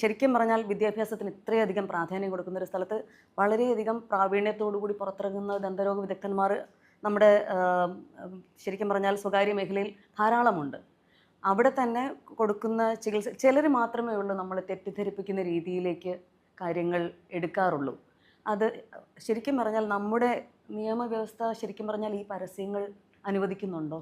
ശരിക്കും പറഞ്ഞാൽ വിദ്യാഭ്യാസത്തിന് ഇത്രയധികം പ്രാധാന്യം കൊടുക്കുന്ന ഒരു സ്ഥലത്ത് വളരെയധികം പ്രാവീണ്യത്തോടുകൂടി പുറത്തിറങ്ങുന്ന ദന്തരോഗ വിദഗ്ധന്മാർ നമ്മുടെ ശരിക്കും പറഞ്ഞാൽ സ്വകാര്യ മേഖലയിൽ ധാരാളമുണ്ട്. അവിടെ തന്നെ കൊടുക്കുന്ന ചികിത്സ ചിലർ മാത്രമേ ഉള്ളൂ നമ്മൾ തെറ്റിദ്ധരിപ്പിക്കുന്ന രീതിയിലേക്ക് കാര്യങ്ങൾ എടുക്കാറുള്ളൂ. അത് ശരിക്കും പറഞ്ഞാൽ നമ്മുടെ നിയമവ്യവസ്ഥ ശരിക്കും പറഞ്ഞാൽ ഈ പരസ്യങ്ങൾ അനുവദിക്കുന്നുണ്ടോ?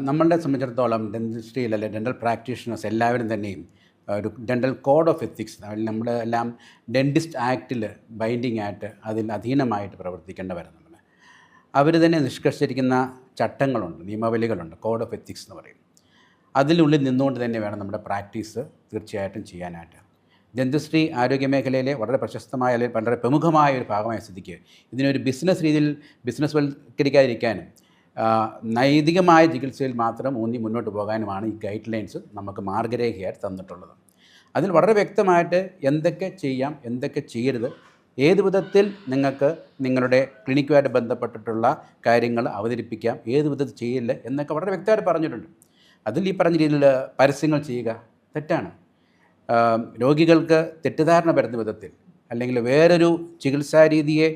നമ്മളുടെ സംബന്ധിച്ചിടത്തോളം ഡെന്റിസ്ട്രിയിൽ അല്ലെ ഡെൻ്റൽ പ്രാക്ടീഷണേഴ്സ് എല്ലാവരും തന്നെയും ഒരു ഡെൻ്റൽ കോഡ് ഓഫ് എത്തിക്സ്, നമ്മൾ എല്ലാം ഡെൻറ്റിസ്റ്റ് ആക്റ്റിൽ ബൈൻഡിങ് ആയിട്ട് അതിൽ അധീനമായിട്ട് പ്രവർത്തിക്കേണ്ടവരാണ്. അവർ തന്നെ നിഷ്കർഷിച്ചിരിക്കുന്ന ചട്ടങ്ങളുണ്ട്, നിയമാവലികളുണ്ട്, കോഡ് ഓഫ് എത്തിക്സ് എന്ന് പറയും. അതിനുള്ളിൽ നിന്നുകൊണ്ട് തന്നെ വേണം നമ്മുടെ പ്രാക്ടീസ് തീർച്ചയായിട്ടും ചെയ്യാനായിട്ട്. ഡെന്റിസ്ട്രി ആരോഗ്യമേഖലയിലെ വളരെ പ്രശസ്തമായ അല്ലെങ്കിൽ വളരെ പ്രമുഖമായ ഒരു ഭാഗമായ സ്ഥിതിക്ക് ഇതിനൊരു ബിസിനസ് രീതിയിൽ ബിസിനസ് വൽക്കരിക്കാതിരിക്കാനും നൈതികമായ ചികിത്സയിൽ മാത്രം ഊന്നി മുന്നോട്ട് പോകാനുമാണ് ഈ ഗൈഡ് ലൈൻസ് നമുക്ക് മാർഗരേഖയായിട്ട് തന്നിട്ടുള്ളത്. അതിൽ വളരെ വ്യക്തമായിട്ട് എന്തൊക്കെ ചെയ്യാം, എന്തൊക്കെ ചെയ്യരുത്, ഏത് വിധത്തിൽ നിങ്ങൾക്ക് നിങ്ങളുടെ ക്ലിനിക്കുമായിട്ട് ബന്ധപ്പെട്ടിട്ടുള്ള കാര്യങ്ങൾ അവതരിപ്പിക്കാം, ഏത് വിധത്തിൽ ചെയ്യില്ല എന്നൊക്കെ വളരെ വ്യക്തമായിട്ട് പറഞ്ഞിട്ടുണ്ട്. അതിൽ ഈ പറഞ്ഞ രീതിയിൽ പരസ്യങ്ങൾ ചെയ്യുക തെറ്റാണ്. രോഗികൾക്ക് തെറ്റിദ്ധാരണ വരുന്ന വിധത്തിൽ അല്ലെങ്കിൽ വേറൊരു ചികിത്സാ രീതിയെ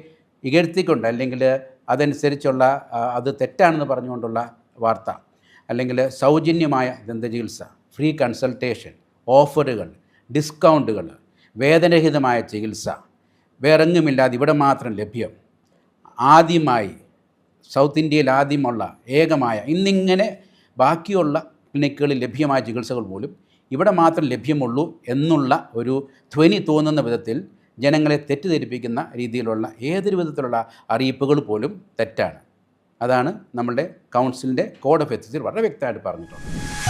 ഇകഴ്ത്തിക്കൊണ്ട് അല്ലെങ്കിൽ അതനുസരിച്ചുള്ള അത് തെറ്റാണെന്ന് പറഞ്ഞുകൊണ്ടുള്ള വാർത്ത, അല്ലെങ്കിൽ സൗജന്യമായ ദന്തചികിത്സ, ഫ്രീ കൺസൾട്ടേഷൻ, ഓഫറുകൾ, ഡിസ്കൗണ്ടുകൾ, വേദനരഹിതമായ ചികിത്സ, വേറെങ്ങുമില്ലാതെ ഇവിടെ മാത്രം ലഭ്യം, ആദ്യമായി സൗത്ത് ഇന്ത്യയിൽ ആദ്യമുള്ള ഏകമായ, ഇന്നിങ്ങനെ ബാക്കിയുള്ള ക്ലിനിക്കുകളിൽ ലഭ്യമായ ചികിത്സകൾ പോലും ഇവിടെ മാത്രം ലഭ്യമുള്ളൂ എന്നുള്ള ഒരു ധ്വനി തോന്നുന്ന വിധത്തിൽ ജനങ്ങളെ തെറ്റിദ്ധരിപ്പിക്കുന്ന രീതിയിലുള്ള ഏതൊരു വിധത്തിലുള്ള അറിയിപ്പുകൾ പോലും തെറ്റാണ്. അതാണ് നമ്മളുടെ കൗൺസിലിൻ്റെ കോഡ് ഓഫ് എത്തിക്സിൽ വളരെ വ്യക്തമായിട്ട് പറഞ്ഞിട്ടുള്ളത്.